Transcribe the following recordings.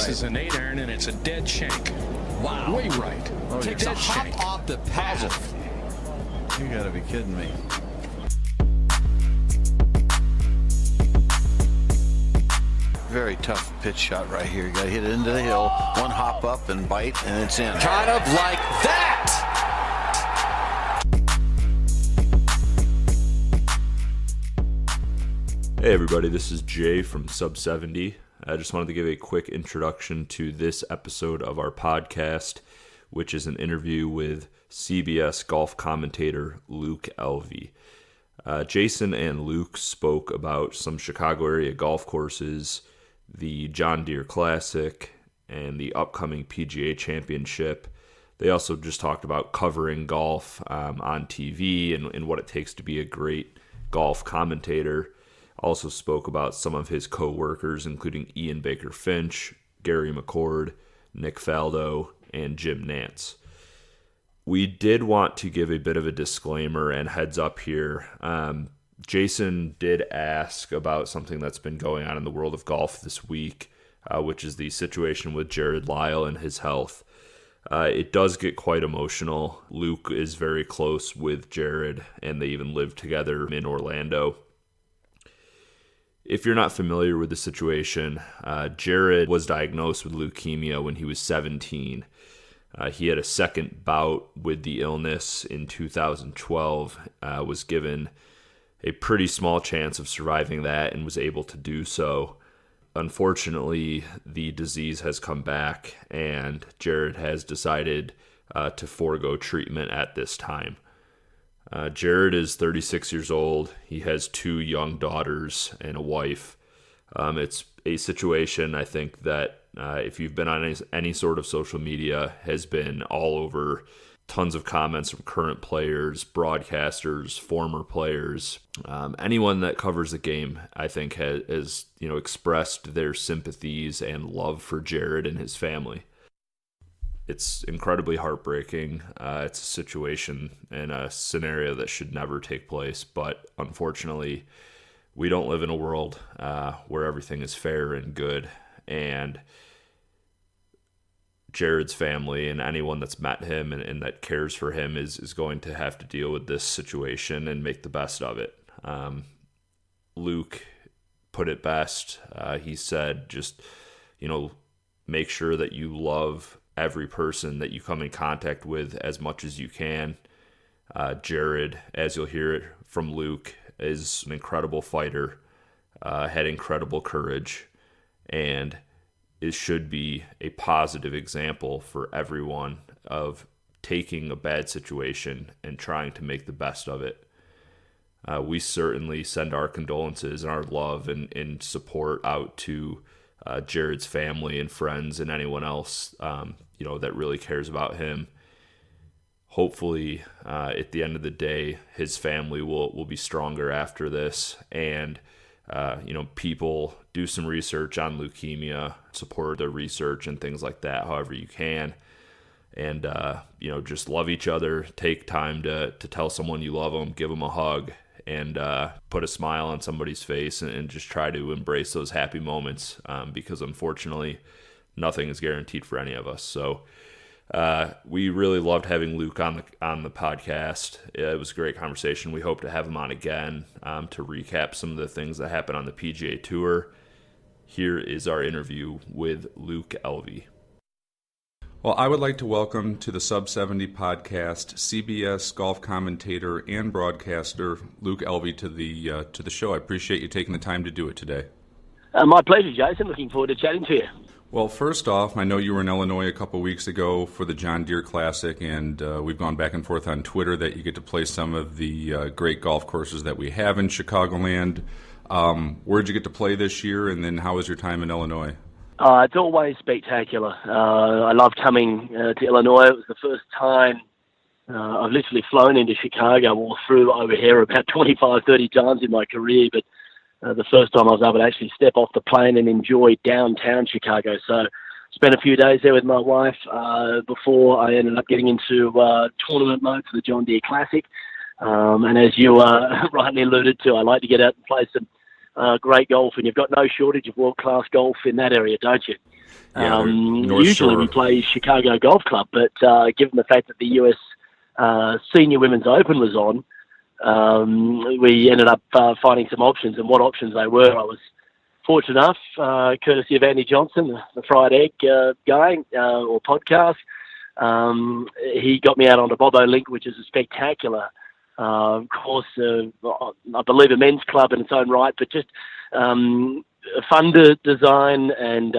This is an 8-iron, and it's a dead shank. Wow. Way right. Oh, takes a hop off the path. You gotta be kidding me. Very tough pitch shot right here. You gotta hit it into the hill, one hop up and bite, and it's in. Kind of like that. Hey everybody, this is Jay from Sub 70. I just wanted to give a quick introduction to this episode of our podcast, which is an interview with CBS Golf commentator Luke Elvy. Jason and Luke spoke about some Chicago area golf courses, the John Deere Classic, and the upcoming PGA Championship. They also just talked about covering golf on TV and what it takes to be a great golf commentator. Also spoke about some of his co-workers, including Ian Baker Finch, Gary McCord, Nick Faldo, and Jim Nantz. We did want to give a bit of a disclaimer and heads up here. Jason did ask about something that's been going on in the world of golf this week, which is the situation with Jarrod Lyle and his health. It does get quite emotional. Luke is very close with Jarrod, and they even live together in Orlando. If you're not familiar with the situation, Jarrod was diagnosed with leukemia when he was 17. He had a second bout with the illness in 2012, was given a pretty small chance of surviving that and was able to do so. Unfortunately, the disease has come back, and Jarrod has decided to forego treatment at this time. Jarrod is 36 years old. He has 2 young daughters and a wife. It's a situation, I think, that if you've been on any sort of social media, has been all over. Tons of comments from current players, broadcasters, former players. Anyone that covers the game, I think, has expressed their sympathies and love for Jarrod and his family. It's incredibly heartbreaking. It's a situation and a scenario that should never take place, but unfortunately, we don't live in a world where everything is fair and good, and Jarrod's family and anyone that's met him and that cares for him is going to have to deal with this situation and make the best of it. Luke put it best. He said, just, make sure that you love every person that you come in contact with as much as you can. Jarrod, as you'll hear it from Luke, is an incredible fighter, had incredible courage, and it should be a positive example for everyone of taking a bad situation and trying to make the best of it. We certainly send our condolences and our love and support out to Jarrod's family and friends and anyone else that really cares about him. Hopefully, at the end of the day, his family will be stronger after this, and people do some research on leukemia, support the research and things like that, however you can, and just love each other. Take time to tell someone you love them, give them a hug, and put a smile on somebody's face, and just try to embrace those happy moments, because unfortunately, nothing is guaranteed for any of us. So we really loved having Luke on the podcast. It was a great conversation. We hope to have him on again to recap some of the things that happened on the PGA Tour. Here is our interview with Luke Elvy. Well, I would like to welcome to the Sub 70 podcast CBS golf commentator and broadcaster Luke Elvy to the show. I appreciate you taking the time to do it today. My pleasure, Jason. Looking forward to chatting to you. Well, first off, I know you were in Illinois a couple weeks ago for the John Deere Classic, and we've gone back and forth on Twitter that you get to play some of the great golf courses that we have in Chicagoland. Where'd you get to play this year, and then how was your time in Illinois? It's always spectacular. I love coming to Illinois. It was the first time I've literally flown into Chicago or through over here about 25, 30 times in my career, but the first time I was able to actually step off the plane and enjoy downtown Chicago. So spent a few days there with my wife before I ended up getting into tournament mode for the John Deere Classic. And as you rightly alluded to, I like to get out and play some great golf, and you've got no shortage of world-class golf in that area, don't you? Usually we play Chicago Golf Club, but given the fact that the US Senior Women's Open was on, we ended up finding some options, and what options they were, I was fortunate enough, courtesy of Andy Johnson, the Fried Egg guy or podcast. He got me out onto Bobo Link, which is a spectacular course, I believe a men's club in its own right, but just fun to design and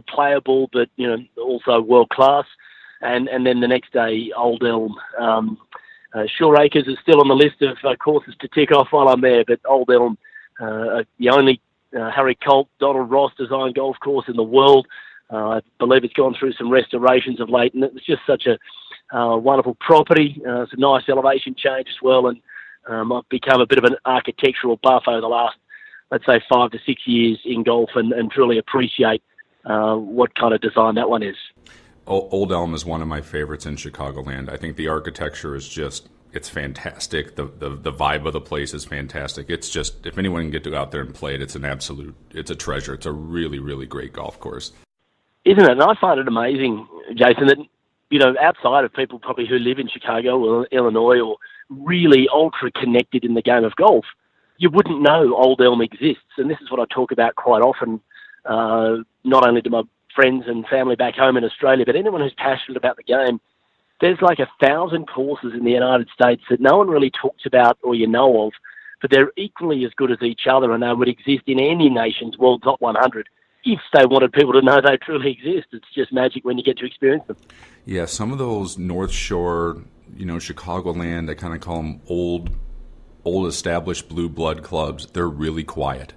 playable, but also world class. And then the next day, Old Elm. Shore Acres is still on the list of courses to tick off while I'm there, but Old Elm, the only Harry Colt, Donald Ross designed golf course in the world. I believe it's gone through some restorations of late, and it was just such a wonderful property. It's a nice elevation change as well, and I've become a bit of an architectural buff over the last, let's say, 5 to 6 years in golf, and truly appreciate what kind of design that one is. Old Elm is one of my favorites in Chicagoland. I think the architecture is just, it's fantastic. The vibe of the place is fantastic. It's just, if anyone can get to go out there and play it, it's a treasure. It's a really, really great golf course. Isn't it? And I find it amazing, Jason, that, outside of people probably who live in Chicago or Illinois or really ultra connected in the game of golf, you wouldn't know Old Elm exists. And this is what I talk about quite often, not only to my friends and family back home in Australia, but anyone who's passionate about the game. There's like 1,000 courses in the United States that no one really talks about or you know of, but they're equally as good as each other, and they would exist in any nation's World Top 100 if they wanted people to know they truly exist. It's just magic when you get to experience them. Yeah, some of those North Shore, Chicagoland, I kind of call them old established blue blood clubs. They're really quiet.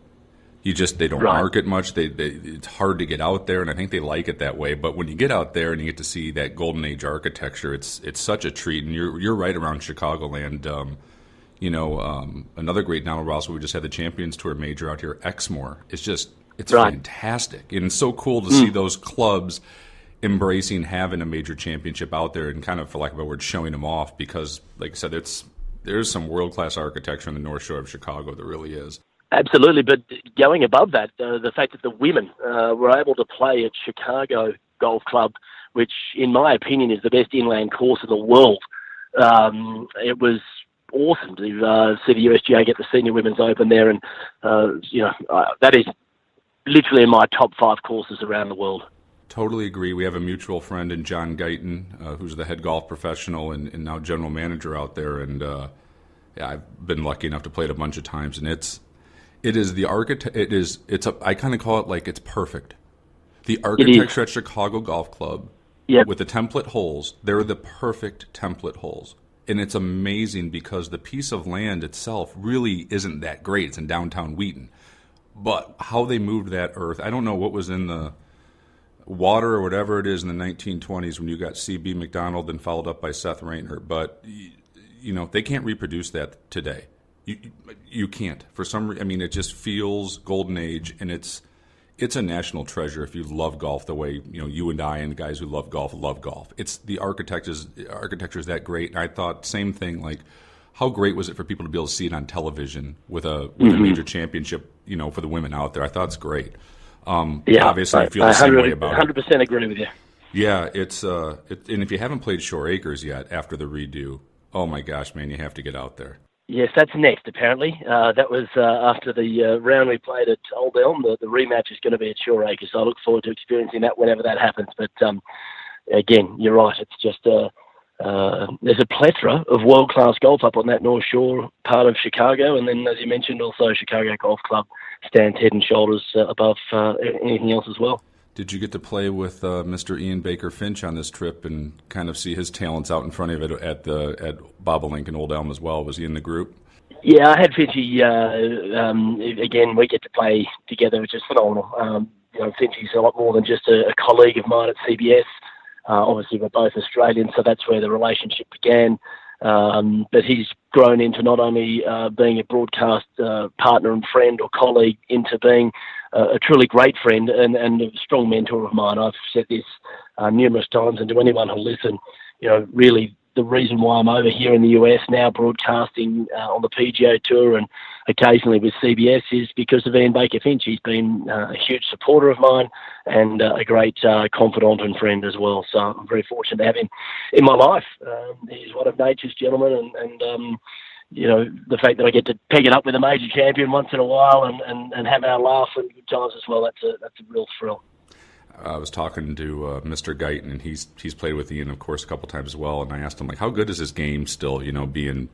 They don't market much. It's hard to get out there, and I think they like it that way. But when you get out there and you get to see that golden age architecture, it's such a treat. And you're right around Chicagoland. Another great now, Ross, we just had the Champions Tour major out here, Exmoor. It's fantastic, and it's so cool to see those clubs embracing having a major championship out there and kind of, for lack of a word, showing them off. Because, like I said, there's some world class architecture in the North Shore of Chicago. There really is. Absolutely, but going above that, the fact that the women were able to play at Chicago Golf Club, which in my opinion is the best inland course in the world, it was awesome to see the USGA get the Senior Women's Open there, and that is literally in my top 5 courses around the world. Totally agree. We have a mutual friend in John Guyton, who's the head golf professional and now general manager out there, and I've been lucky enough to play it a bunch of times, and it is the I kind of call it like it's perfect. The architecture at Chicago Golf Club with the template holes, they're the perfect template holes. And it's amazing because the piece of land itself really isn't that great. It's in downtown Wheaton. But how they moved that earth, I don't know what was in the water or whatever it is in the 1920s when you got C.B. McDonald and followed up by Seth Rayner. But, they can't reproduce that today. You can't. For some reason, it just feels golden age, and it's a national treasure if you love golf the way you and I and the guys who love golf. It's the architecture is that great. And I thought same thing. Like, how great was it for people to be able to see it on television with a major championship? For the women out there, I thought it's great. Obviously, I feel the same way about it. 100% agree with you. Yeah, and if you haven't played Shore Acres yet after the redo, oh my gosh, man, you have to get out there. Yes, that's next, apparently. That was after the round we played at Old Elm. The rematch is going to be at Shore Acres, so I look forward to experiencing that whenever that happens. But, again, you're right. It's just there's a plethora of world-class golf up on that North Shore part of Chicago. And then, as you mentioned, also Chicago Golf Club stands head and shoulders above anything else as well. Did you get to play with Mr. Ian Baker Finch on this trip and kind of see his talents out in front of it at Bobolink and Old Elm as well? Was he in the group? Yeah, I had Finchy. Again, we get to play together, which is phenomenal. Finchy's a lot more than just a colleague of mine at CBS. Obviously, we're both Australians, so that's where the relationship began. But he's grown into not only being a broadcast partner and friend or colleague, into being a truly great friend and a strong mentor of mine. I've said this numerous times, and to anyone who'll listen, really the reason why I'm over here in the US now broadcasting on the PGA Tour and occasionally with CBS is because of Ian Baker Finch. He's been a huge supporter of mine and a great confidant and friend as well. So I'm very fortunate to have him in my life. He's one of nature's gentlemen, and you know, the fact that I get to peg it up with a major champion once in a while and have our laugh and good times as well, that's a real thrill. I was talking to Mr. Guyton, and he's played with Ian, of course, a couple times as well. And I asked him, like, how good is his game still? You know, being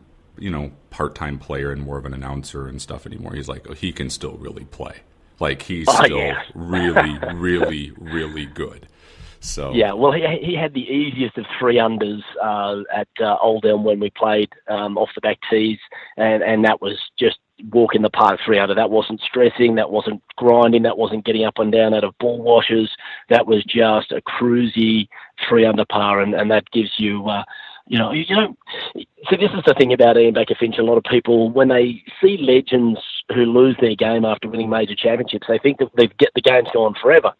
part-time player and more of an announcer and stuff anymore. He's like, oh, he can still really play. Like, he's still really, really, really good. So yeah, well, he had the easiest of 3 unders at Old Elm when we played off the back tees, and that was just walk in the park 3 under. That wasn't stressing, that wasn't grinding, that wasn't getting up and down out of ball washers. That was just a cruisy 3 under par, and that gives you. So this is the thing about Ian Baker Finch. A lot of people, when they see legends who lose their game after winning major championships, they think that the game's gone forever.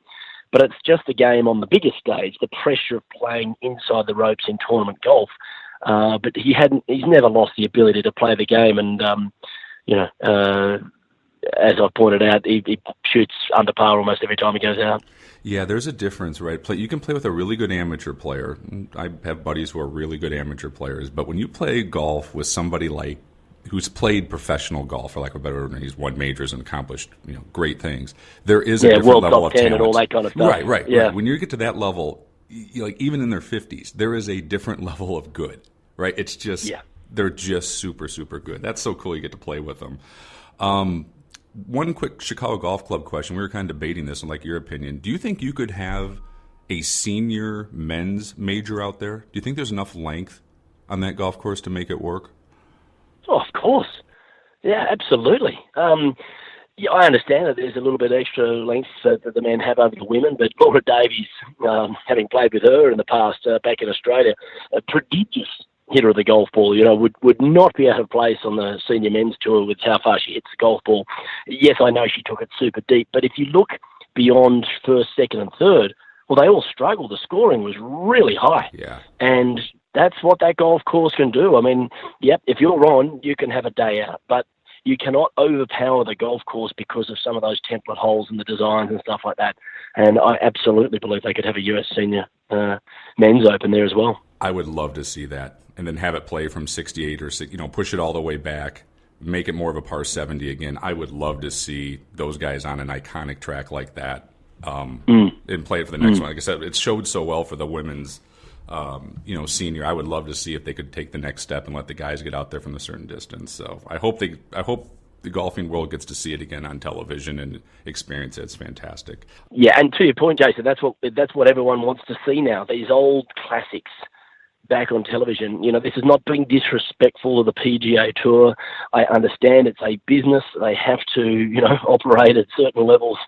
But it's just a game on the biggest stage, the pressure of playing inside the ropes in tournament golf. But he's never lost the ability to play the game, and as I pointed out, he shoots under par almost every time he goes out. Yeah, there's a difference, right? You can play with a really good amateur player. I have buddies who are really good amateur players, but when you play golf with somebody like who's played professional golf, for lack of a better word, he's won majors and accomplished great things. There is a different level of talent, and all that kind of stuff. Right. Yeah. Right. When you get to that level, like even in their 50s, there is a different level of good. Right? It's just they're just super, super good. That's so cool. You get to play with them. One quick Chicago Golf Club question. We were kind of debating this, and like your opinion. Do you think you could have a senior men's major out there? Do you think there's enough length on that golf course to make it work? Oh, of course. Yeah, absolutely. I understand that there's a little bit extra length that the men have over the women, but Laura Davies, having played with her in the past back in Australia, a prodigious hitter of the golf ball, would not be out of place on the senior men's tour with how far she hits the golf ball. Yes, I know she took it super deep, but if you look beyond first, second, and third, well, they all struggled. The scoring was really high. Yeah. And that's what that golf course can do. I mean, if you're on, you can have a day out, but you cannot overpower the golf course because of some of those template holes and the designs and stuff like that. And I absolutely believe they could have a US Senior Men's Open there as well. I would love to see that, and then have it play from 68 or push it all the way back, make it more of a par 70 again. I would love to see those guys on an iconic track like that, and play it for the next one. Like I said, it showed so well for the women's. Senior. I would love to see if they could take the next step and let the guys get out there from a certain distance. So I hope the golfing world gets to see it again on television and experience it. It's fantastic. Yeah, and to your point, Jason, that's what everyone wants to see now. These old classics back on television. This is not being disrespectful of the PGA Tour. I understand it's a business. They have to, operate at certain levels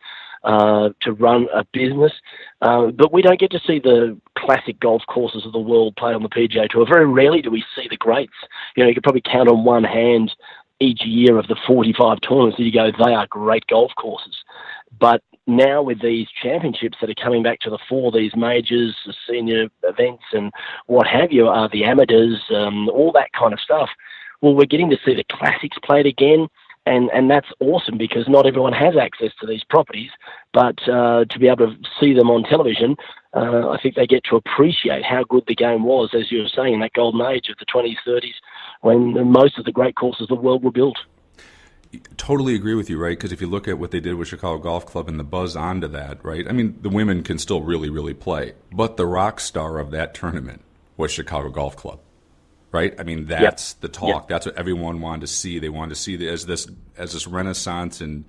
to run a business. But we don't get to see the classic golf courses of the world played on the PGA Tour. Very rarely do we see the greats. You could probably count on one hand each year of the 45 tournaments that you go, they are great golf courses. But now with these championships that are coming back to the fore, these majors, the senior events and what have you, the amateurs, all that kind of stuff, well, we're getting to see the classics played again. And that's awesome because not everyone has access to these properties, but to be able to see them on television, I think they get to appreciate how good the game was, as you were saying, in that golden age of the 20s, 30s, when most of the great courses of the world were built. Totally agree with you, right? Because if you look at what they did with Chicago Golf Club and the buzz onto that, right? I mean, the women can still really, really play, but the rock star of that tournament was Chicago Golf Club. Right? I mean, that's the talk. Yep. That's what everyone wanted to see. They wanted to see as this Renaissance and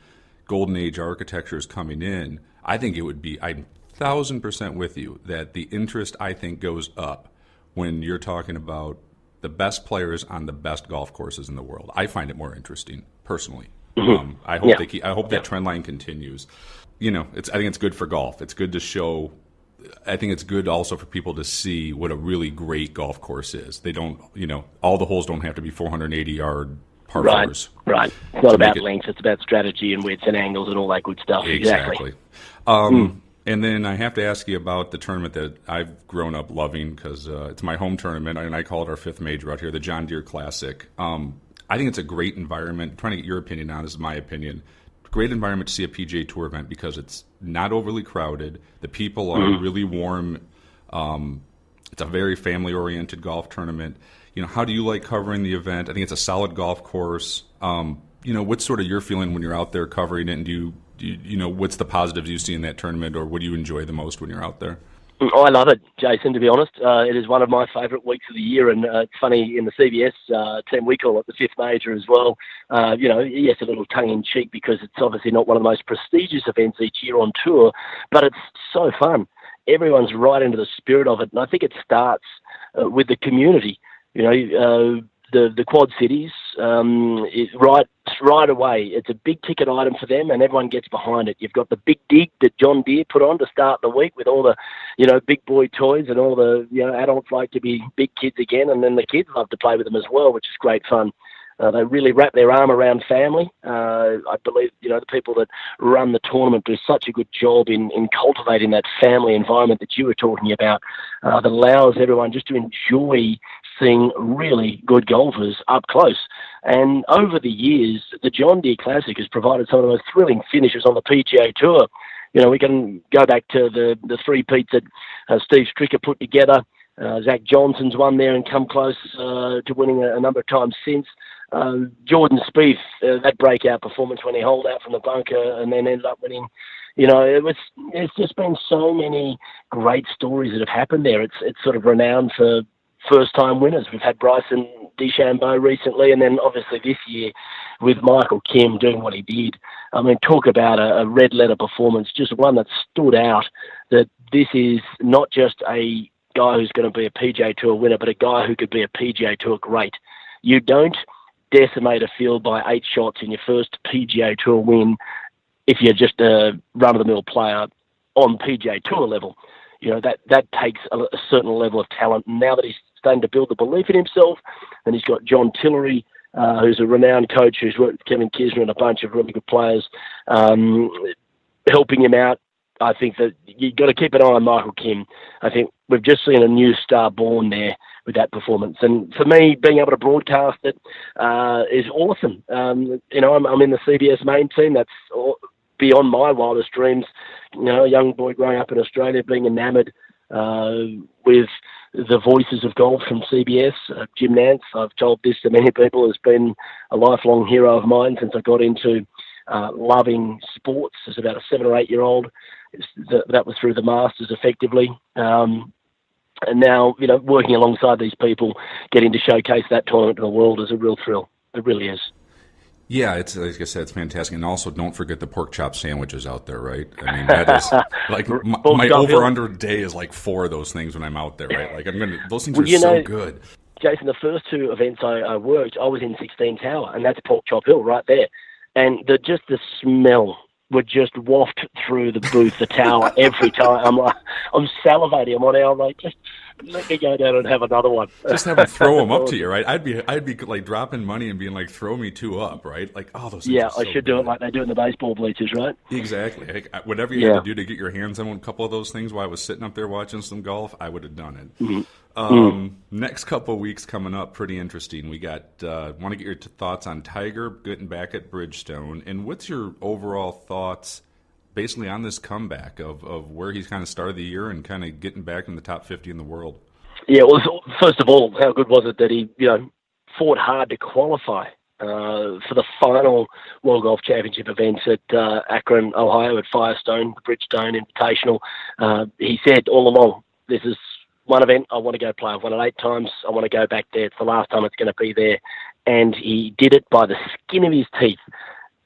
Golden Age architecture is coming in. I think it would be, I'm 1,000% with you, that the interest, I think, goes up when you're talking about the best players on the best golf courses in the world. I find it more interesting, personally. I hope that trend line continues. I think it's good for golf. It's good to show. I think it's good also for people to see what a really great golf course is. They don't, all the holes don't have to be 480-yard par fours. Right. It's not about length. It's about strategy and widths and angles and all that good stuff. Exactly. And then I have to ask you about the tournament that I've grown up loving because it's my home tournament, and I call it our fifth major out here, the John Deere Classic. I think it's a great environment. I'm trying to get your opinion on this, is my opinion. Great environment to see a PGA Tour event because it's not overly crowded. The people are really warm. It's a very family-oriented golf tournament. How do you like covering the event? I think it's a solid golf course. What's sort of your feeling when you're out there covering it, and do you what's the positives you see in that tournament, or what do you enjoy the most when you're out there? Oh, I love it, Jason, to be honest. It is one of my favourite weeks of the year, and it's funny, in the CBS team, we call it the fifth major as well. Yes, a little tongue-in-cheek because it's obviously not one of the most prestigious events each year on tour, but it's so fun. Everyone's right into the spirit of it, and I think it starts with the community. The Quad Cities, right away, it's a big ticket item for them, and everyone gets behind it. You've got the big dig that John Deere put on to start the week with all the, big boy toys, and all the, adults like to be big kids again, and then the kids love to play with them as well, which is great fun. They really wrap their arm around family. I believe, the people that run the tournament do such a good job in cultivating that family environment that you were talking about, that allows everyone just to enjoy seeing really good golfers up close. And over the years, the John Deere Classic has provided some of the most thrilling finishes on the PGA Tour. We can go back to the three-peats that Steve Stricker put together. Zach Johnson's won there and come close to winning a number of times since. Jordan Spieth, that breakout performance when he holed out from the bunker and then ended up winning. It's just been so many great stories that have happened there. It's sort of renowned for first-time winners. We've had Bryson DeChambeau recently, and then obviously this year with Michael Kim doing what he did. I mean, talk about a red-letter performance, just one that stood out, that this is not just a guy who's going to be a PGA Tour winner, but a guy who could be a PGA Tour great. You don't decimate a field by 8 shots in your first PGA Tour win if you're just a run-of-the-mill player on PGA Tour level. That takes a certain level of talent. And now that he's starting to build the belief in himself, and he's got John Tillery, who's a renowned coach who's worked with Kevin Kisner and a bunch of really good players, helping him out. I think that you've got to keep an eye on Michael Kim. I think we've just seen a new star born there with that performance. And for me, being able to broadcast it is awesome. I'm in the CBS main team. That's beyond my wildest dreams. A young boy growing up in Australia, being enamoured with the voices of golf from CBS. Jim Nance, I've told this to many people, has been a lifelong hero of mine since I got into loving sports as about a 7 or 8 year old. That was through the Masters effectively. And now, working alongside these people, getting to showcase that tournament to the world is a real thrill. It really is. Yeah, it's like I said, it's fantastic. And also, don't forget the pork chop sandwiches out there, right? I mean, that is like my over-under day is like 4 of those things when I'm out there, right? Like those things are so good. Jason, the first 2 events I worked, I was in 16 Tower, and that's Pork Chop Hill right there. And the smell would just waft through the booth, the tower, every time. I'm salivating. I'm on air. I'm like, just let me go down and have another one. Just have them throw them up to you, right? I'd be like dropping money and being like, throw me 2 up, right? Like, oh, those things are so I should do it like they do in the baseball bleachers, right? Exactly. Like, whatever you had to do to get your hands on a couple of those things while I was sitting up there watching some golf, I would have done it. Mm-hmm. Next couple of weeks coming up, pretty interesting. We got want to get your thoughts on Tiger getting back at Bridgestone, and what's your overall thoughts basically on this comeback of where he's kind of started the year and kind of getting back in the top 50 in the world? Yeah, well, first of all, how good was it that he fought hard to qualify for the final World Golf Championship event at Akron, Ohio, at Firestone, the Bridgestone Invitational. He said all along, this is one event I want to go play. I've won it 8 times. I want to go back there. It's the last time it's going to be there. And he did it by the skin of his teeth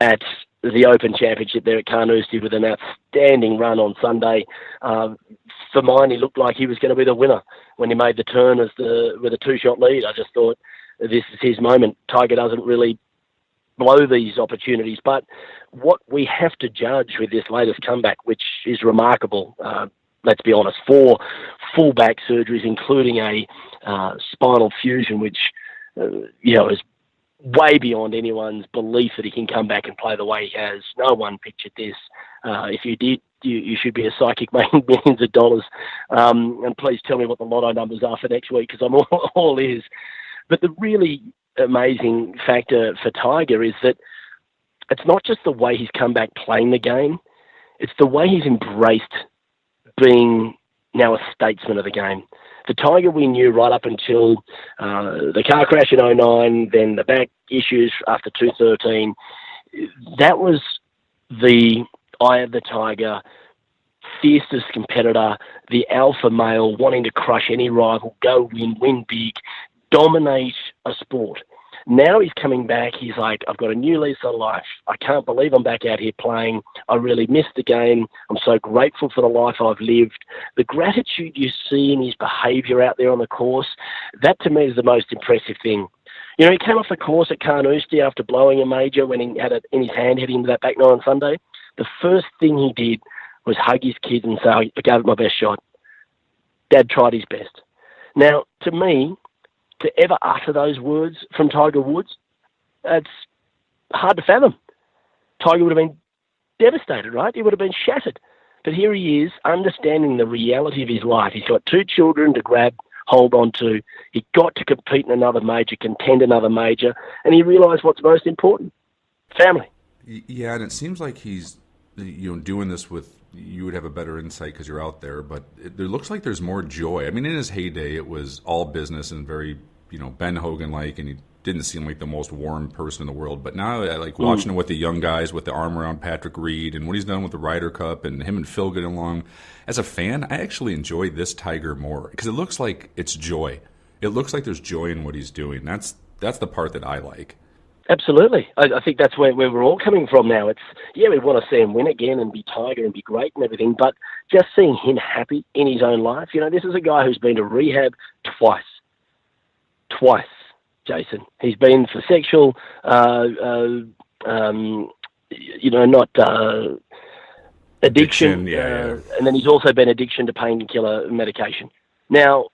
at the Open Championship there at Carnoustie with an outstanding run on Sunday. For mine, he looked like he was going to be the winner when he made the turn with a 2-shot lead. I just thought, this is his moment. Tiger doesn't really blow these opportunities. But what we have to judge with this latest comeback, which is remarkable, let's be honest, 4 full back surgeries, including a spinal fusion, which is way beyond anyone's belief that he can come back and play the way he has. No one pictured this. If you did, you should be a psychic making millions of dollars. And please tell me what the lotto numbers are for next week, because I'm all ears. But the really amazing factor for Tiger is that it's not just the way he's come back playing the game, it's the way he's embraced being now a statesman of the game. The Tiger we knew right up until the car crash in 2009, then the back issues after 2013, that was the eye of the Tiger, fiercest competitor, the alpha male, wanting to crush any rival, go win big, dominate a sport. Now he's coming back. He's like, I've got a new lease on life. I can't believe I'm back out here playing. I really miss the game. I'm so grateful for the life I've lived. The gratitude you see in his behaviour out there on the course, that to me is the most impressive thing. You know, he came off the course at Carnoustie after blowing a major when he had it in his hand heading into that back nine on Sunday. The first thing he did was hug his kids and say, I gave it my best shot. Dad tried his best. Now, to me, to ever utter those words from Tiger Woods, it's hard to fathom. Tiger would have been devastated, right? He would have been shattered. But here he is, understanding the reality of his life. He's got 2 children to grab, hold on to. He got to compete in another major, contend another major, and he realised what's most important: family. Yeah, and it seems like he's doing this with, you would have a better insight because you're out there, but it looks like there's more joy. I mean, in his heyday, it was all business and very, Ben Hogan-like, and he didn't seem like the most warm person in the world. But now I like watching him with the young guys, with the arm around Patrick Reed, and what he's done with the Ryder Cup, and him and Phil getting along. As a fan, I actually enjoy this Tiger more because it looks like it's joy. It looks like there's joy in what he's doing. That's the part that I like. Absolutely. I think that's where we're all coming from now. It's, we want to see him win again and be Tiger and be great and everything, but just seeing him happy in his own life. This is a guy who's been to rehab twice, Jason. He's been for sexual, addiction. Yeah. And then he's also been addiction to painkiller medication. Now,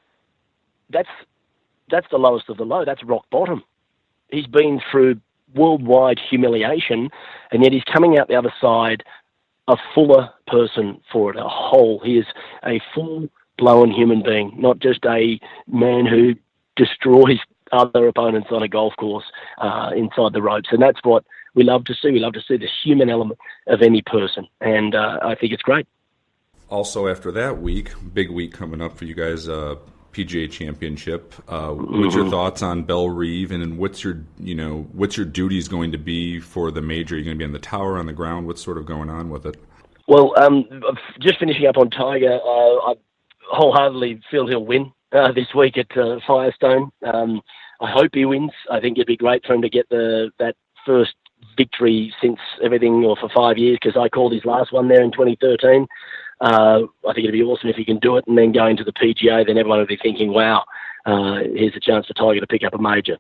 that's the lowest of the low. That's rock bottom. He's been through worldwide humiliation, and yet he's coming out the other side a fuller person for it, a whole. He is a full-blown human being, not just a man who destroys other opponents on a golf course inside the ropes. And that's what we love to see. We love to see the human element of any person, and I think it's great. Also, after that week, big week coming up for you guys, PGA Championship. What's your thoughts on Bellerive, and what's your duties going to be for the major? Are you going to be on the tower, on the ground? What's sort of going on with it? Well, just finishing up on Tiger, I wholeheartedly feel he'll win this week at Firestone. I hope he wins. I think it'd be great for him to get that first victory since everything, or for 5 years, because I called his last one there in 2013. I think it'd be awesome if he can do it, and then go into the PGA, then everyone will be thinking, wow, here's a chance for Tiger to pick up a major.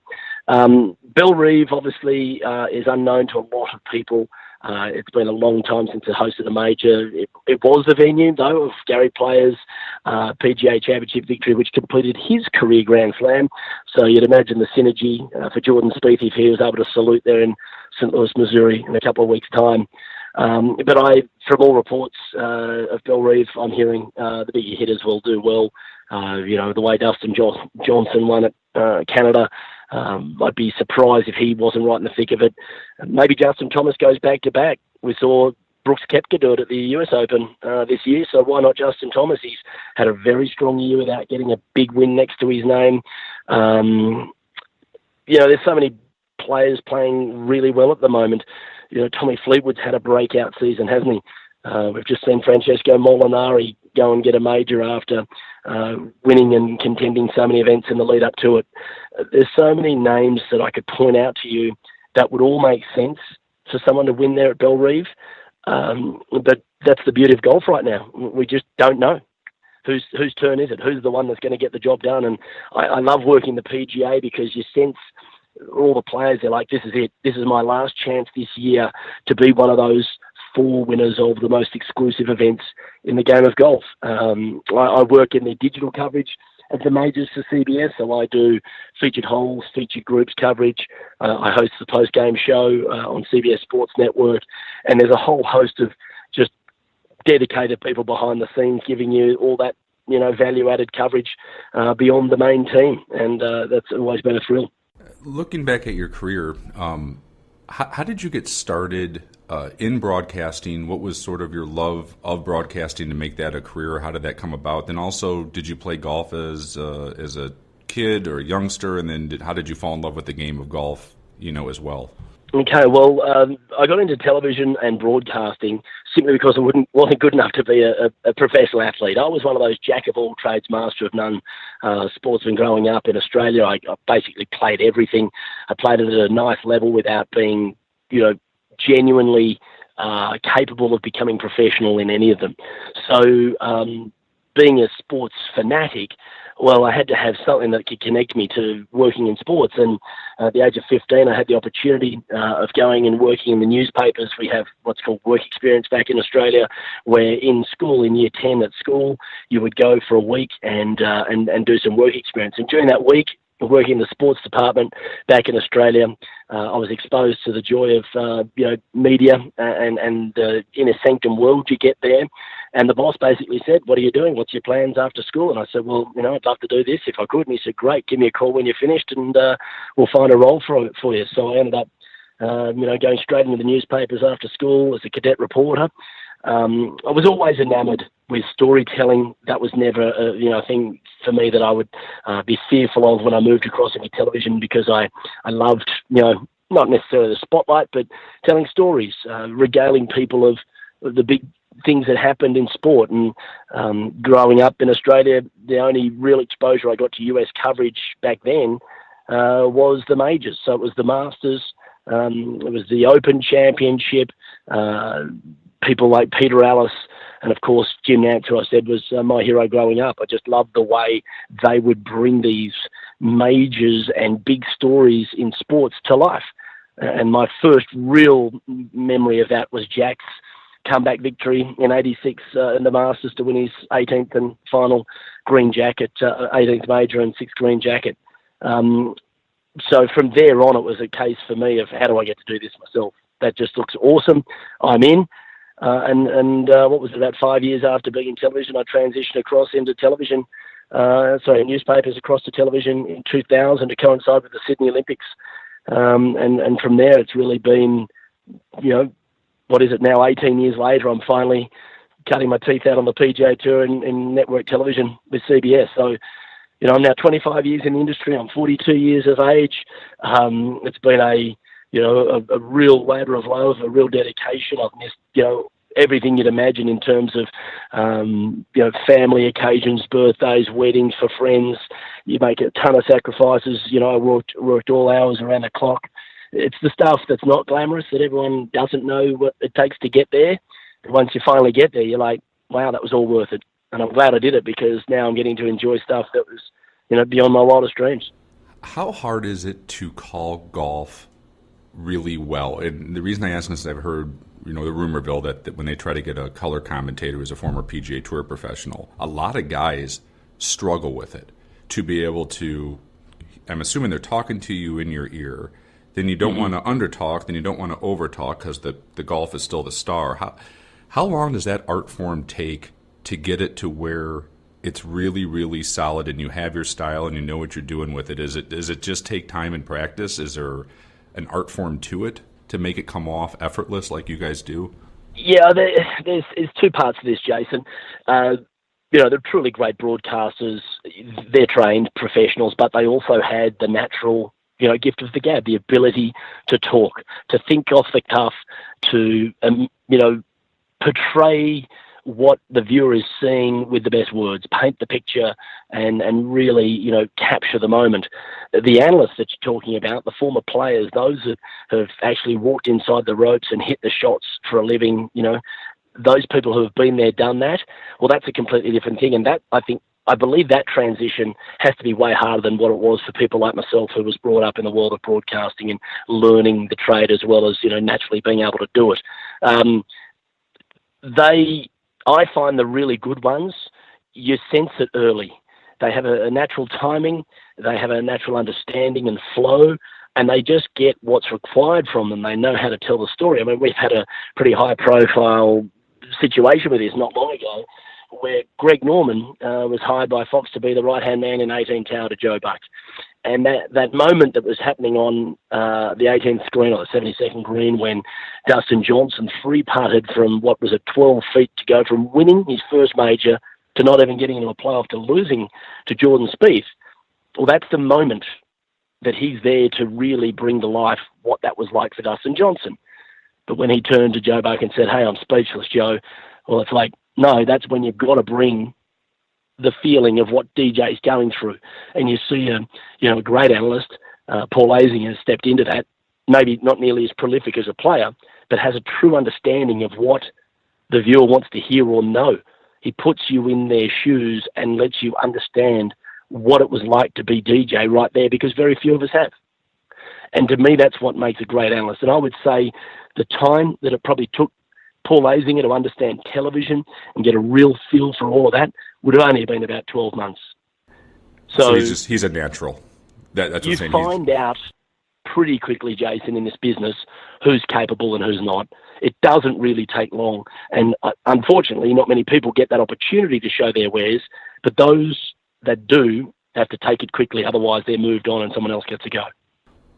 Bellerive obviously is unknown to a lot of people. It's been a long time since it hosted a major. It was the venue, though, of Gary Player's PGA Championship victory, which completed his career Grand Slam. So you'd imagine the synergy for Jordan Spieth if he was able to salute there in St. Louis, Missouri in a couple of weeks' time. But from all reports of Bellerive, I'm hearing the bigger hitters will do well. The way Dustin Johnson won at Canada, I'd be surprised if he wasn't right in the thick of it. Maybe Justin Thomas goes back-to-back. We saw Brooks Koepka do it at the US Open this year, so why not Justin Thomas? He's had a very strong year without getting a big win next to his name. There's so many players playing really well at the moment. Tommy Fleetwood's had a breakout season, hasn't he? We've just seen Francesco Molinari go and get a major after winning and contending so many events in the lead up to it. There's so many names that I could point out to you that would all make sense for someone to win there at Bellerive. But that's the beauty of golf right now. We just don't know. Whose turn is it? Who's the one that's going to get the job done? And I love working the PGA because you sense all the players, they're like, this is it. This is my last chance this year to be one of those 4 winners of the most exclusive events in the game of golf. I work in the digital coverage of the majors for CBS, so I do featured holes, featured groups coverage. I host the post-game show on CBS Sports Network, and there's a whole host of just dedicated people behind the scenes giving you all that, value-added coverage beyond the main team, and that's always been a thrill. Looking back at your career, how did you get started in broadcasting? What was sort of your love of broadcasting to make that a career? How did that come about? Then also, did you play golf as a kid or a youngster? And then how did you fall in love with the game of golf, as well? Okay, well, I got into television and broadcasting simply because I wasn't good enough to be a professional athlete. I was one of those jack-of-all-trades, master-of-none sportsmen growing up in Australia. I basically played everything. I played it at a nice level without being, genuinely capable of becoming professional in any of them. So being a sports fanatic, well, I had to have something that could connect me to working in sports. And at the age of 15, I had the opportunity of going and working in the newspapers. We have what's called work experience back in Australia, where in school, in year 10 at school, you would go for a week and do some work experience. And during that week, working in the sports department back in Australia, I was exposed to the joy of media and inner sanctum world you get there. And the boss basically said, "What are you doing? What's your plans after school?" And I said, "Well, I'd love to do this if I could." And he said, "Great, give me a call when you're finished, and we'll find a role for you." So I ended up, going straight into the newspapers after school as a cadet reporter. I was always enamoured with storytelling. That was never a thing for me that I would be fearful of when I moved across into television, because I loved, not necessarily the spotlight, but telling stories, regaling people of the big things that happened in sport. And growing up in Australia, the only real exposure I got to US coverage back then was the majors. So it was the Masters, it was the Open Championship, people like Peter Ellis, and of course Jim Nantz, who I said was my hero growing up. I just loved the way they would bring these majors and big stories in sports to life. And my first real memory of that was Jack's comeback victory in '86 in the Masters to win his 18th and final green jacket, 18th major and 6th green jacket. So from there on, it was a case for me of, how do I get to do this myself? That just looks awesome. I'm in. And what was it, about 5 years after being in television, I transitioned across into television, newspapers across to television in 2000 to coincide with the Sydney Olympics. And from there, it's really been, what is it now, 18 years later, I'm finally cutting my teeth out on the PGA Tour in network television with CBS. So, I'm now 25 years in the industry. I'm 42 years of age. It's been a real labour of love, a real dedication. I've missed, everything you'd imagine in terms of, family occasions, birthdays, weddings for friends. You make a ton of sacrifices. I worked all hours around the clock. It's the stuff that's not glamorous, that everyone doesn't know what it takes to get there. But once you finally get there, you're like, wow, that was all worth it. And I'm glad I did it, because now I'm getting to enjoy stuff that was, beyond my wildest dreams. How hard is it to call golf really well? And the reason I ask this is I've heard, the rumor, Bill, that when they try to get a color commentator who's a former PGA Tour professional, a lot of guys struggle with it. To be able to, I'm assuming they're talking to you in your ear, then you don't want to under-talk, then you don't want to over-talk, because the golf is still the star. How long does that art form take to get it to where it's really, really solid and you have your style and you know what you're doing with it? Does it just take time and practice? Is there an art form to it to make it come off effortless like you guys do? Yeah, there's two parts to this, Jason. They're truly great broadcasters. They're trained professionals, but they also had the natural, gift of the gab, the ability to talk, to think off the cuff, to, portray what the viewer is seeing with the best words, paint the picture and really, capture the moment. The analysts that you're talking about, the former players, those that have actually walked inside the ropes and hit the shots for a living, those people who have been there, done that, well, that's a completely different thing. And that, I believe that transition has to be way harder than what it was for people like myself, who was brought up in the world of broadcasting and learning the trade as well as, naturally being able to do it. I find the really good ones, you sense it early. They have a natural timing, they have a natural understanding and flow, and they just get what's required from them. They know how to tell the story. I mean, we've had a pretty high-profile situation with this not long ago, where Greg Norman was hired by Fox to be the right-hand man in 18 Tower to Joe Buck. And that moment that was happening on the 18th green or the 72nd green when Dustin Johnson free-putted from what was at 12 feet to go from winning his first major to not even getting into a playoff to losing to Jordan Spieth, well, that's the moment that he's there to really bring to life what that was like for Dustin Johnson. But when he turned to Joe Buck and said, "Hey, I'm speechless, Joe," well, it's like, no, that's when you've got to bring the feeling of what DJ's going through. And you see a great analyst, Paul Asing, has stepped into that, maybe not nearly as prolific as a player, but has a true understanding of what the viewer wants to hear or know. He puts you in their shoes and lets you understand what it was like to be DJ right there, because very few of us have. And to me, that's what makes a great analyst. And I would say the time that it probably took Paul Asinger to understand television and get a real feel for all of that would have only been about 12 months. So he's a natural. That's what you I'm saying. Find out pretty quickly, Jason, in this business, who's capable and who's not. It doesn't really take long. And unfortunately, not many people get that opportunity to show their wares, but those that do have to take it quickly, otherwise they're moved on and someone else gets a go.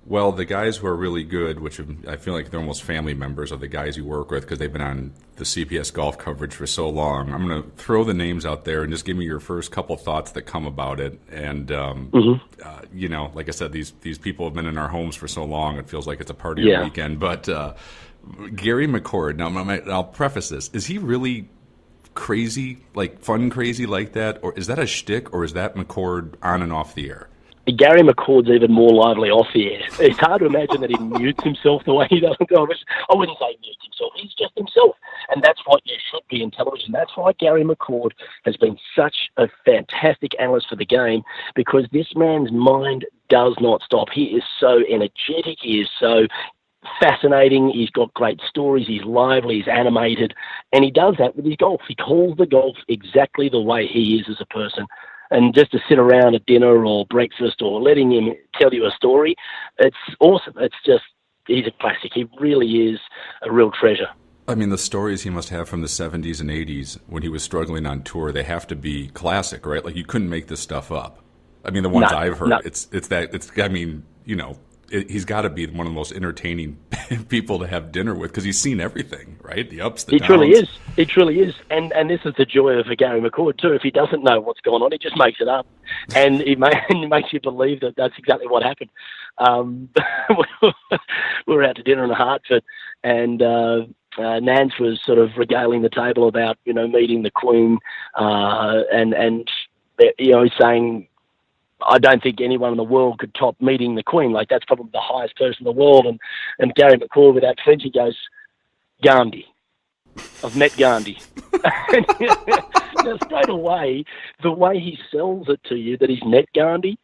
Well, the guys who are really good, which I feel like they're almost family members of the guys you work with because they've been on the CBS Golf coverage for so long. I'm going to throw the names out there and just give me your first couple thoughts that come about it. And, like I said, these people have been in our homes for so long, it feels like it's a party weekend. But Gary McCord, now I'll preface this, is he really crazy, like fun crazy like that? Or is that a shtick, or is that McCord on and off the air? Gary McCord's even more lively off the air. It's hard to imagine that he mutes himself the way he does. I wouldn't say mutes himself. He's just himself. And that's what you should be in television. That's why Gary McCord has been such a fantastic analyst for the game, because this man's mind does not stop. He is so energetic. He is so fascinating. He's got great stories. He's lively. He's animated. And he does that with his golf. He calls the golf exactly the way he is as a person. And just to sit around at dinner or breakfast or letting him tell you a story, it's awesome. He's a classic. He really is a real treasure. I mean, the stories he must have from the 70s and 80s when he was struggling on tour, they have to be classic, right? Like, you couldn't make this stuff up. I mean, the ones I've heard, he's got to be one of the most entertaining people to have dinner with, because he's seen everything, right? The ups, the downs. He truly is. And this is the joy of a Gary McCord, too. If he doesn't know what's going on, he just makes it up. And he makes you believe that that's exactly what happened. We were out to dinner in Hartford, and Nance was sort of regaling the table about, meeting the Queen, and he's saying, I don't think anyone in the world could top meeting the Queen. Like, that's probably the highest person in the world. And Gary McCord, without flinching, goes, Gandhi. I've met Gandhi. Now, straight away, the way he sells it to you that he's met Gandhi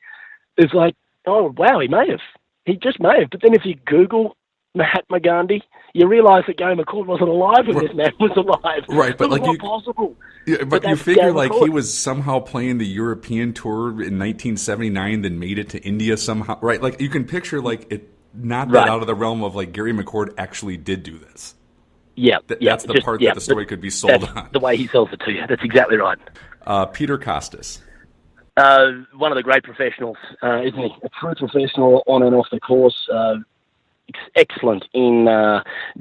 is like, oh, wow, he may have. He just may have. But then if you Google Mahatma Gandhi, you realise that Gary McCord wasn't alive when this man was alive. Right, but it was not possible. Yeah, but you figure like he was somehow playing the European tour in 1979, then made it to India somehow, right? Like, you can picture like it not that out of the realm of like Gary McCord actually did do this. Yeah, that's the part that the story could be sold on. The way he sells it to you. That's exactly right. Peter Costas. One of the great professionals, isn't he? A true professional on and off the course. Excellent in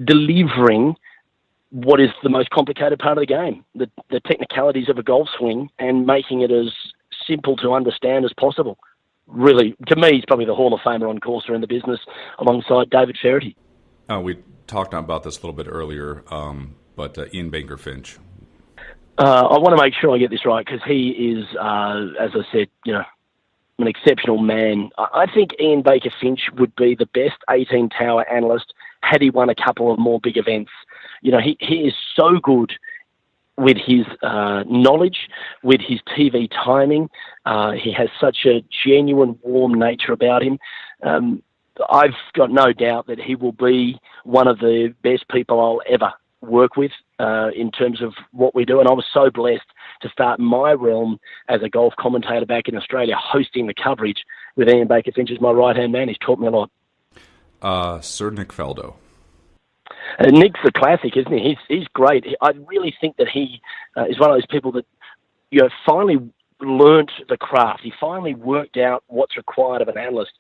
delivering what is the most complicated part of the game, the technicalities of a golf swing, and making it as simple to understand as possible. Really, to me, he's probably the Hall of Famer on course in the business, alongside David Feherty. We talked about this a little bit earlier, but Ian Baker Finch. I want to make sure I get this right, because he is, as I said, an exceptional man. I think Ian Baker Finch would be the best 18 Tower analyst had he won a couple of more big events. He is so good with his knowledge, with his TV timing. He has such a genuine, warm nature about him. I've got no doubt that he will be one of the best people I'll ever work with in terms of what we do. And I was so blessed to start my realm as a golf commentator back in Australia, hosting the coverage with Ian Baker Finch as my right-hand man. He's taught me a lot. Sir Nick Faldo. Nick's a classic, isn't he? He's great. I really think that he is one of those people that finally learnt the craft. He finally worked out what's required of an analyst.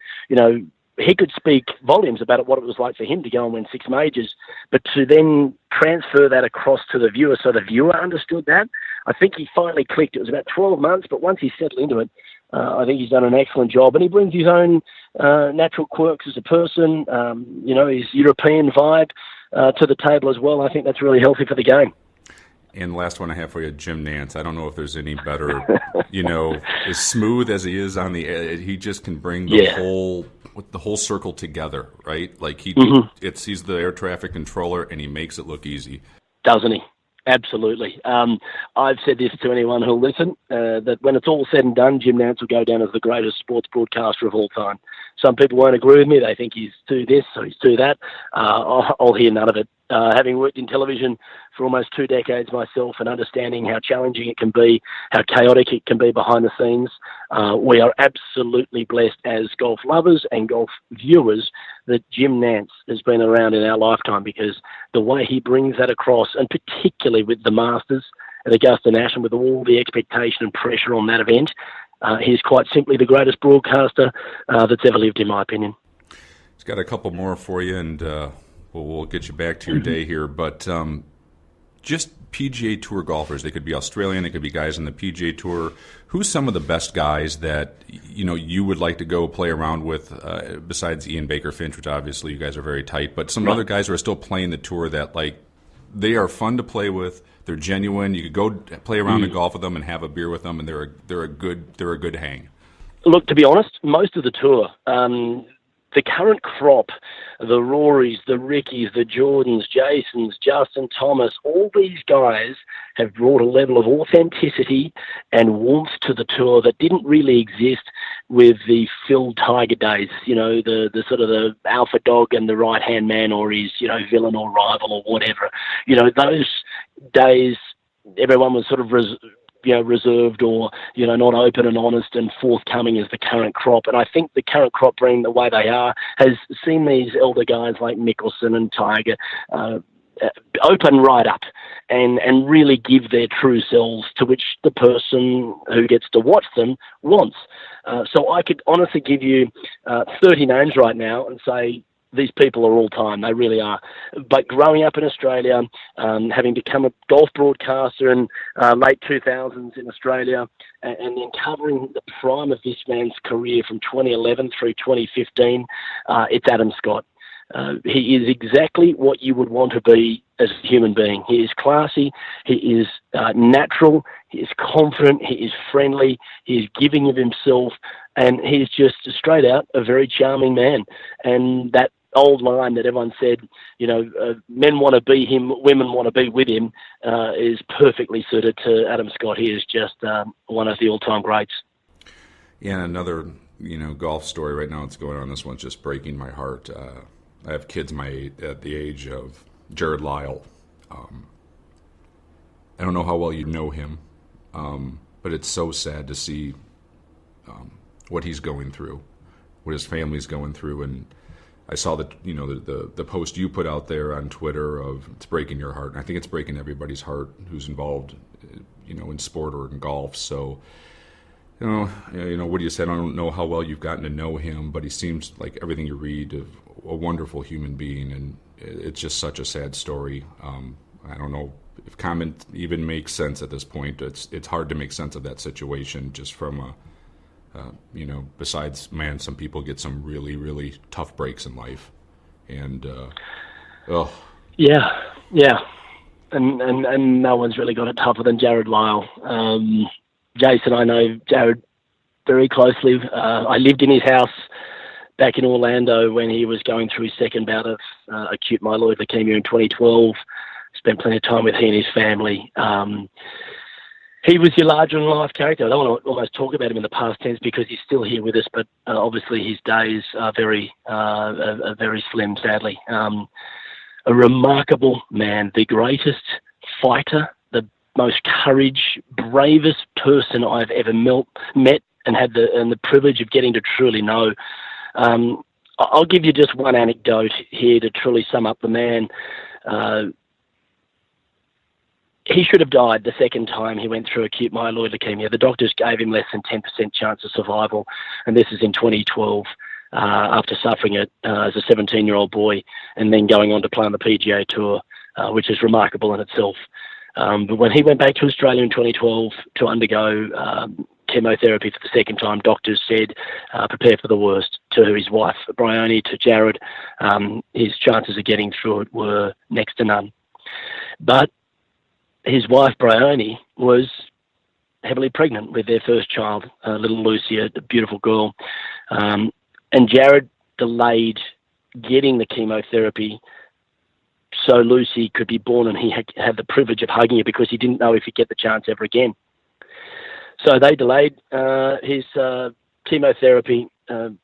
He could speak volumes about what it was like for him to go and win 6 majors, but to then transfer that across to the viewer so the viewer understood that, I think he finally clicked. It was about 12 months, but once he settled into it, I think he's done an excellent job. And he brings his own natural quirks as a person, his European vibe to the table as well. I think that's really healthy for the game. And the last one I have for you, Jim Nantz. I don't know if there's any better, as smooth as he is on the edge, he just can bring the whole circle together, right? Like he's the air traffic controller, and he makes it look easy. Doesn't he? Absolutely. I've said this to anyone who'll listen, that when it's all said and done, Jim Nantz will go down as the greatest sports broadcaster of all time. Some people won't agree with me. They think he's too this or he's too that. I'll hear none of it. Having worked in television for almost 2 decades myself and understanding how challenging it can be, how chaotic it can be behind the scenes, we are absolutely blessed as golf lovers and golf viewers that Jim Nantz has been around in our lifetime, because the way he brings that across, and particularly with the Masters at Augusta National, with all the expectation and pressure on that event, he's quite simply the greatest broadcaster that's ever lived, in my opinion. He's got a couple more for you, and we'll get you back to your day here. But just PGA Tour golfers, they could be Australian, they could be guys in the PGA Tour. Who's some of the best guys that you would like to go play around with, besides Ian Baker Finch, which obviously you guys are very tight, but some other guys who are still playing the tour that, like, they are fun to play with, they're genuine, you could go play around and golf with them and have a beer with them, and they're a good hang? Look, to be honest, most of the tour, the current crop, the Rorys, the Rickies, the Jordans, Jasons, Justin Thomas, all these guys have brought a level of authenticity and warmth to the tour that didn't really exist with the Phil Tiger days, the sort of the alpha dog and the right-hand man, or his, villain or rival or whatever. Those days, everyone was sort of reserved or, not open and honest and forthcoming as the current crop. And I think the current crop, being the way they are, has seen these elder guys like Mickelson and Tiger open right up and really give their true selves to which the person who gets to watch them wants. So I could honestly give you 30 names right now and say, these people are all time. They really are. But growing up in Australia, having become a golf broadcaster in late 2000s in Australia, and then covering the prime of this man's career from 2011 through 2015, it's Adam Scott. He is exactly what you would want to be as a human being. He is classy, he is natural, he is confident, he is friendly, he is giving of himself, and he's just straight out a very charming man. And that old line that everyone said, men want to be him, women want to be with him, is perfectly suited to Adam Scott. He is just one of the all-time greats. Yeah, another, golf story right now that's going on. This one's just breaking my heart. I have kids at the age of Jarrod Lyle. I don't know how well you know him, but it's so sad to see what he's going through, what his family's going through, and I saw that the post you put out there on Twitter of it's breaking your heart, and I think it's breaking everybody's heart who's involved, in sport or in golf. So, what do you say? I don't know how well you've gotten to know him, but he seems like everything you read of a wonderful human being, and it's just such a sad story. I don't know if comment even makes sense at this point. It's hard to make sense of that situation just from a. Besides, man, some people get some really, really tough breaks in life, and yeah, and no one's really got it tougher than Jarrod Lyle. Jason, I know Jarrod very closely. I lived in his house back in Orlando when he was going through his second bout of acute myeloid leukemia in 2012. Spent plenty of time with he and his family. He was your larger-than-life character. I don't want to almost talk about him in the past tense because he's still here with us, but obviously his days are very slim, sadly. A remarkable man, the greatest fighter, the most courage, bravest person I've ever met and had the privilege of getting to truly know. I'll give you just one anecdote here to truly sum up the man. he should have died the second time he went through acute myeloid leukemia. The doctors gave him less than 10% chance of survival, and this is in 2012 after suffering it as a 17-year-old boy and then going on to play on the PGA Tour, which is remarkable in itself. But when he went back to Australia in 2012 to undergo chemotherapy for the second time, doctors said, prepare for the worst. To his wife, Bryony, to Jarrod, his chances of getting through it were next to none. But his wife, Bryony, was heavily pregnant with their first child, little Lucy, a beautiful girl. And Jarrod delayed getting the chemotherapy so Lucy could be born, and he had the privilege of hugging her because he didn't know if he'd get the chance ever again. So they delayed his chemotherapy.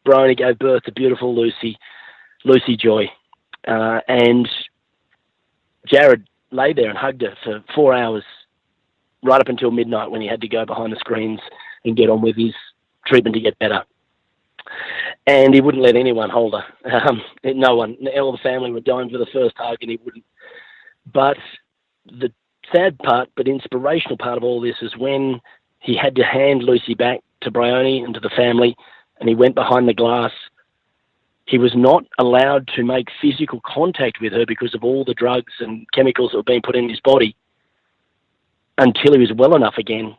Bryony gave birth to beautiful Lucy Joy. And Jarrod lay there and hugged her for 4 hours, right up until midnight when he had to go behind the screens and get on with his treatment to get better. And he wouldn't let anyone hold her. No one. All the family were dying for the first hug, and he wouldn't. But the sad part, but inspirational part of all this is when he had to hand Lucy back to Bryony and to the family, and he went behind the glass. He was not allowed to make physical contact with her because of all the drugs and chemicals that were being put in his body until he was well enough again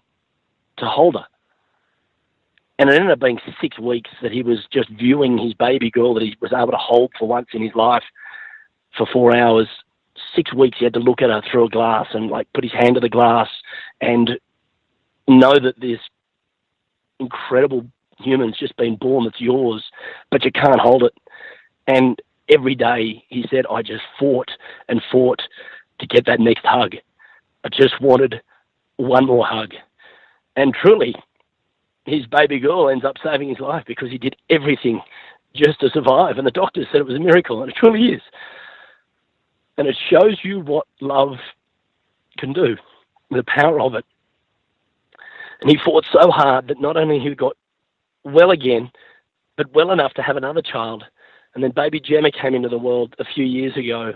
to hold her. And it ended up being 6 weeks that he was just viewing his baby girl that he was able to hold for once in his life for 4 hours. 6 weeks he had to look at her through a glass and put his hand to the glass and know that this incredible human's just been born that's yours, but you can't hold it. And every day he said, I just fought and fought to get that next hug. I just wanted one more hug. And truly, his baby girl ends up saving his life because he did everything just to survive. And the doctors said it was a miracle, and it truly is. And it shows you what love can do, the power of it. And he fought so hard that not only he got well again, but well enough to have another child. And then baby Gemma came into the world a few years ago,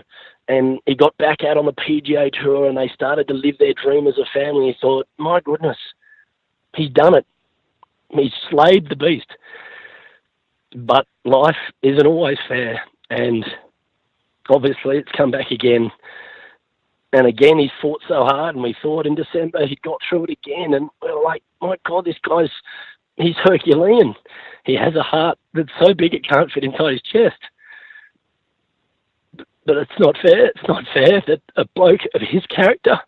and he got back out on the PGA Tour, and they started to live their dream as a family. He thought, my goodness, he's done it. He's slayed the beast. But life isn't always fair, and obviously it's come back again. And again, he's fought so hard, and we thought in December he'd got through it again, and we're like, my God, this guy's, he's Herculean. He has a heart that's so big it can't fit inside his chest. But it's not fair. It's not fair that a bloke of his character,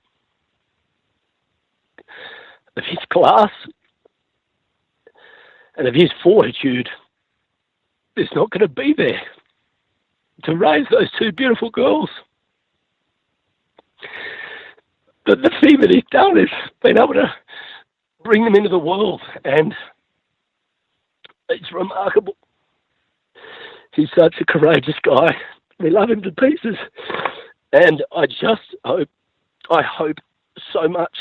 of his class, and of his fortitude is not going to be there to raise those two beautiful girls. But the thing that he's done is been able to bring them into the world, and it's remarkable. He's such a courageous guy. We love him to pieces. And I hope so much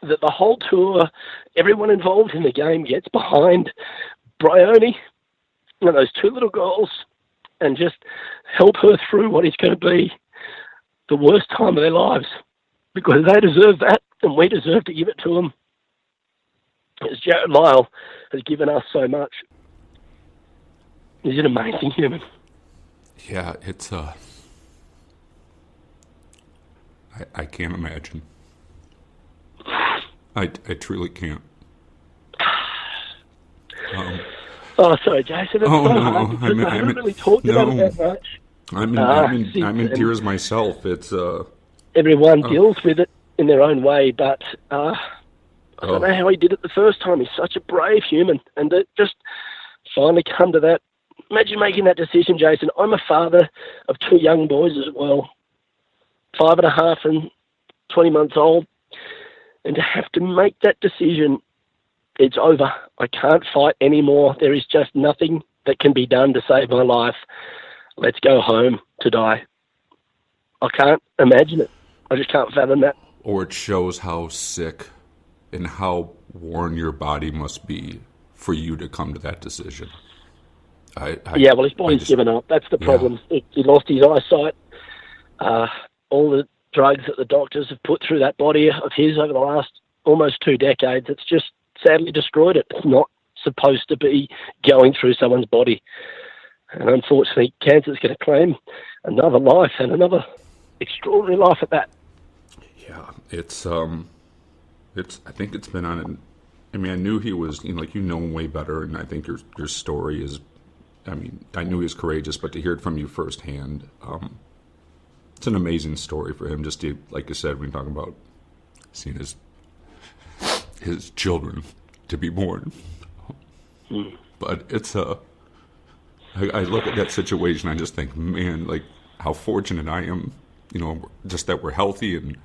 that the whole tour, everyone involved in the game gets behind Bryony and those two little girls and just help her through what is going to be the worst time of their lives, because they deserve that and we deserve to give it to them, as Jarrod Lyle has given us so much. He's an amazing human. Yeah, it's I can't imagine. I truly can't. Sorry, Jason. It's hard because I haven't really talked about it that much. I'm in tears myself. It's everyone deals with it in their own way, but I don't know how he did it the first time. He's such a brave human, and to just finally come to that. Imagine making that decision, Jason. I'm a father of two young boys as well, 5.5 and 20 months old, and to have to make that decision, it's over. I can't fight anymore. There is just nothing that can be done to save my life. Let's go home to die. I can't imagine it. I just can't fathom that. Or it shows how sick and how worn your body must be for you to come to that decision. His body's given up. That's the problem. Yeah. He lost his eyesight. All the drugs that the doctors have put through that body of his over the last almost 2 decades. It's just sadly destroyed it. It's not supposed to be going through someone's body. And unfortunately, cancer's going to claim another life, and another extraordinary life at that. Yeah, I think it's been on it. I mean, I knew he was, like, you know him way better, and I think your story is, I mean, I knew he was courageous, but to hear it from you firsthand, it's an amazing story for him. Just to, like you said, when you're talking about seeing his children to be born. But it's I look at that situation, I just think, man, like, how fortunate I am, just that we're healthy and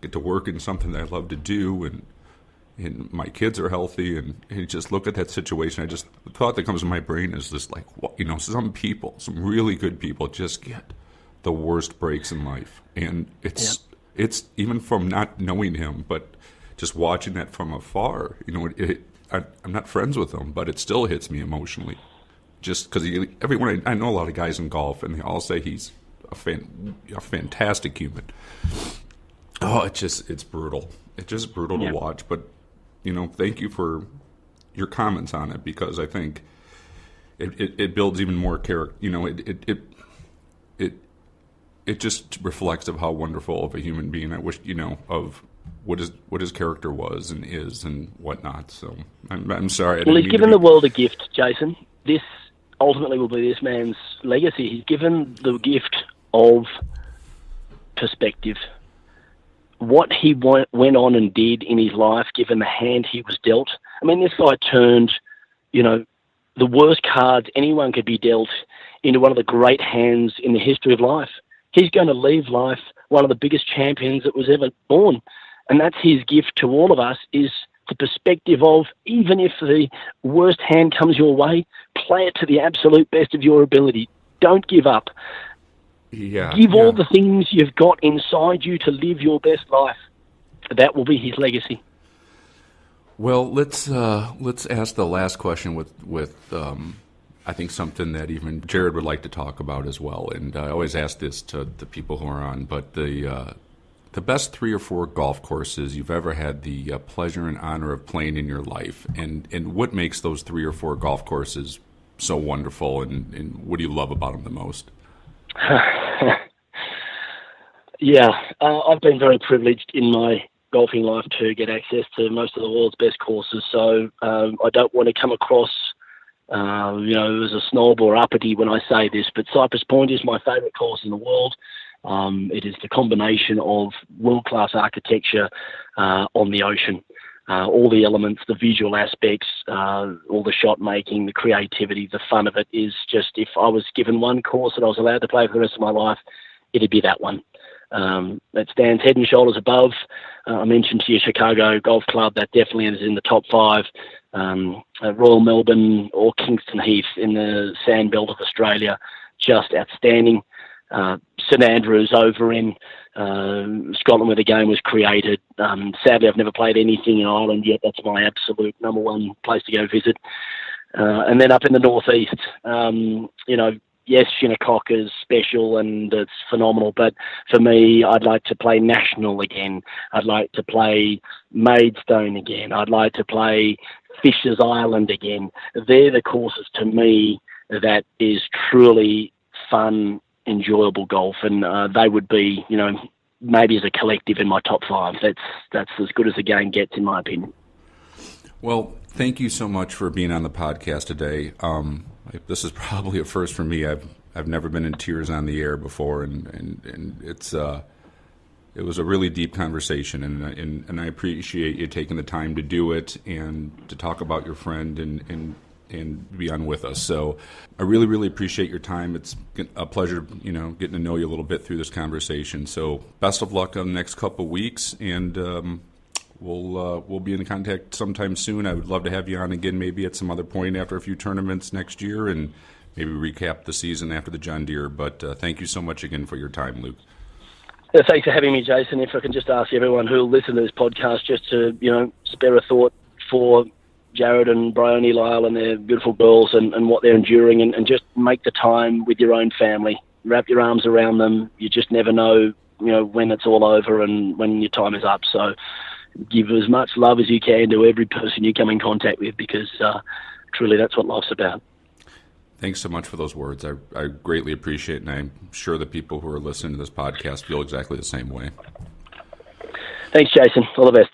get to work in something that I love to do, and my kids are healthy, and you just look at that situation. The thought that comes to my brain is this, like, some people, some really good people, just get the worst breaks in life, and it's even from not knowing him, but just watching that from afar. I'm not friends with him, but it still hits me emotionally, just because everyone I know a lot of guys in golf, and they all say he's a fantastic human. Oh, it's brutal. It's just brutal to watch, but. Thank you for your comments on it, because I think it builds even more character. It just reflects of how wonderful of a human being I wish of what his character was and is and whatnot. So I'm sorry. Well, he's given the world a gift, Jason. This ultimately will be this man's legacy. He's given the gift of perspective. What he went on and did in his life, given the hand he was dealt. I mean, this guy turned, the worst cards anyone could be dealt into one of the great hands in the history of life. He's going to leave life one of the biggest champions that was ever born. And that's his gift to all of us, is the perspective of, even if the worst hand comes your way, play it to the absolute best of your ability. Don't give up. Give all the things you've got inside you to live your best life. That will be his legacy. Well, let's ask the last question with I think something that even Jarrod would like to talk about as well. And I always ask this to the people who are on, but the best 3 or 4 golf courses you've ever had the pleasure and honor of playing in your life, and what makes those 3 or 4 golf courses so wonderful, and what do you love about them the most? I've been very privileged in my golfing life to get access to most of the world's best courses, so I don't want to come across as a snob or uppity when I say this, but Cypress Point is my favourite course in the world. It is the combination of world-class architecture on the ocean. All the elements, the visual aspects, all the shot making, the creativity, the fun of it is just, if I was given one course that I was allowed to play for the rest of my life, it'd be that one. It stands head and shoulders above. I mentioned to you Chicago Golf Club, that definitely is in the top 5. Royal Melbourne or Kingston Heath in the sand belt of Australia, just outstanding. St Andrews over in Scotland, where the game was created. Sadly, I've never played anything in Ireland yet. That's my absolute number one place to go visit. And then up in the northeast, yes, Shinnecock is special and it's phenomenal, but for me, I'd like to play National again. I'd like to play Maidstone again. I'd like to play Fisher's Island again. They're the courses to me that is truly fun, enjoyable golf, and they would be, maybe as a collective in my top 5. That's as good as the game gets, in my opinion. Well, thank you so much for being on the podcast today. This is probably a first for me. I've never been in tears on the air before, and it was a really deep conversation, and I appreciate you taking the time to do it and to talk about your friend and be on with us. So I really, really appreciate your time. It's a pleasure, getting to know you a little bit through this conversation. So best of luck on the next couple of weeks, and we'll be in contact sometime soon. I would love to have you on again, maybe at some other point after a few tournaments next year, and maybe recap the season after the John Deere. But thank you so much again for your time, Luke. Thanks for having me, Jason. If I can just ask everyone who will listen to this podcast just to, spare a thought for Jarrod and Bryony Lyle and their beautiful girls and what they're enduring, and just make the time with your own family. Wrap your arms around them. You just never know when it's all over and when your time is up. So give as much love as you can to every person you come in contact with, because truly that's what life's about. Thanks so much for those words. I greatly appreciate it, and I'm sure the people who are listening to this podcast feel exactly the same way. Thanks, Jason. All the best.